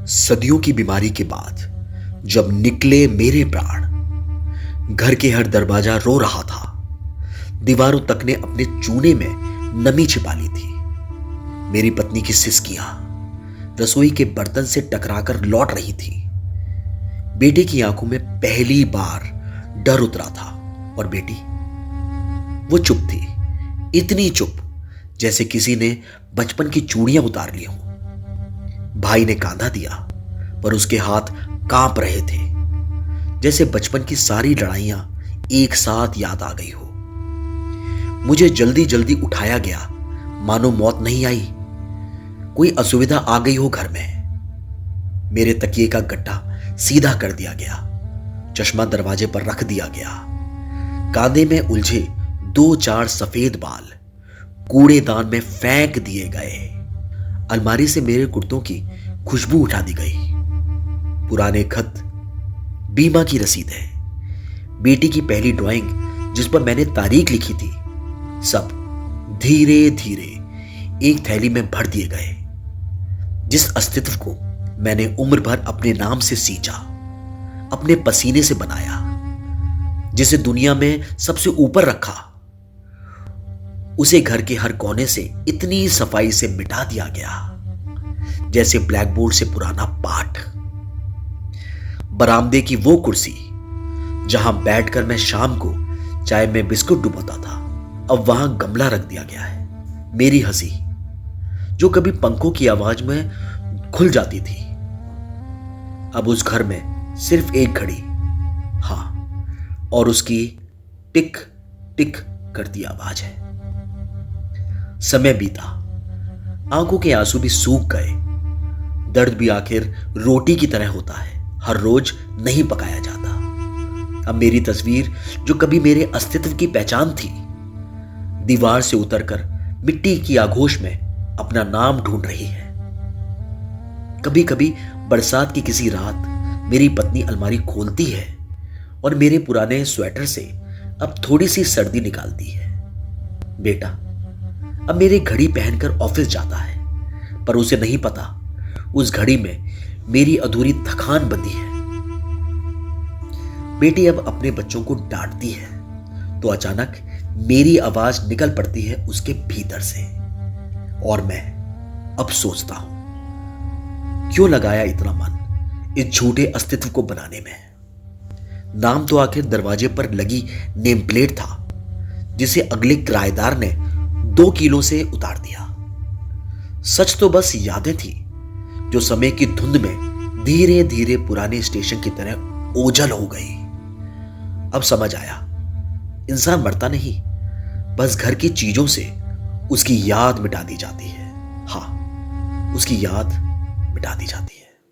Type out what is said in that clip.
सदियों की बीमारी के बाद जब निकले मेरे प्राण, घर के हर दरवाजा रो रहा था। दीवारों तक ने अपने चूने में नमी छिपा ली थी। मेरी पत्नी की सिसकियां रसोई के बर्तन से टकराकर लौट रही थी। बेटे की आंखों में पहली बार डर उतरा था और बेटी, वो चुप थी, इतनी चुप जैसे किसी ने बचपन की चूड़ियां उतार ली हों। भाई ने कांधा दिया पर उसके हाथ कांप रहे थे, जैसे बचपन की सारी लड़ाइयां एक साथ याद आ गई हो। मुझे जल्दी जल्दी उठाया गया, मानो मौत नहीं आई, कोई असुविधा आ गई हो घर में। मेरे तकिए का गड्ढा सीधा कर दिया गया, चश्मा दरवाजे पर रख दिया गया। कांधे में उलझे 2-4 सफेद बाल कूड़ेदान में फेंक दिए गए। अलमारी से मेरे कुर्तों की खुशबू उठा दी गई। पुराने खत, बीमा की रसीद है, बेटी की पहली ड्राइंग जिस पर मैंने तारीख लिखी थी, सब धीरे धीरे एक थैली में भर दिए गए। जिस अस्तित्व को मैंने उम्र भर अपने नाम से सींचा, अपने पसीने से बनाया, जिसे दुनिया में सबसे ऊपर रखा, उसे घर के हर कोने से इतनी सफाई से मिटा दिया गया जैसे ब्लैकबोर्ड से पुराना पाठ। बरामदे की वो कुर्सी जहां बैठकर मैं शाम को चाय में बिस्कुट डुबोता था, अब वहां गमला रख दिया गया है। मेरी हंसी जो कभी पंखों की आवाज में खुल जाती थी, अब उस घर में सिर्फ एक घड़ी, हां, और उसकी टिक टिक करती आवाज है। समय बीता, आंखों के आंसू भी सूख गए। दर्द भी आखिर रोटी की तरह होता है, हर रोज नहीं पकाया जाता। अब मेरी तस्वीर जो कभी मेरे अस्तित्व की पहचान थी, दीवार से उतरकर मिट्टी की आगोश में अपना नाम ढूंढ रही है। कभी कभी बरसात की किसी रात मेरी पत्नी अलमारी खोलती है और मेरे पुराने स्वेटर से अब थोड़ी सी सर्दी निकालती है। बेटा अब मेरी घड़ी पहनकर ऑफिस जाता है, पर उसे नहीं पता उस घड़ी में मेरी अधूरी थकान बंधी है। बेटी अब अपने बच्चों को डांटती है तो अचानक मेरी आवाज निकल पड़ती है उसके भीतर से, और मैं अब सोचता हूं क्यों लगाया इतना मन इस झूठे अस्तित्व को बनाने में। नाम तो आखिर दरवाजे पर लगी नेम प्लेट था, जिसे अगले किराएदार ने 2 किलो से उतार दिया। सच तो बस यादें थी जो समय की धुंध में धीरे धीरे पुराने स्टेशन की तरह ओझल हो गई। अब समझ आया, इंसान मरता नहीं, बस घर की चीजों से उसकी याद मिटा दी जाती है। हाँ, उसकी याद मिटा दी जाती है।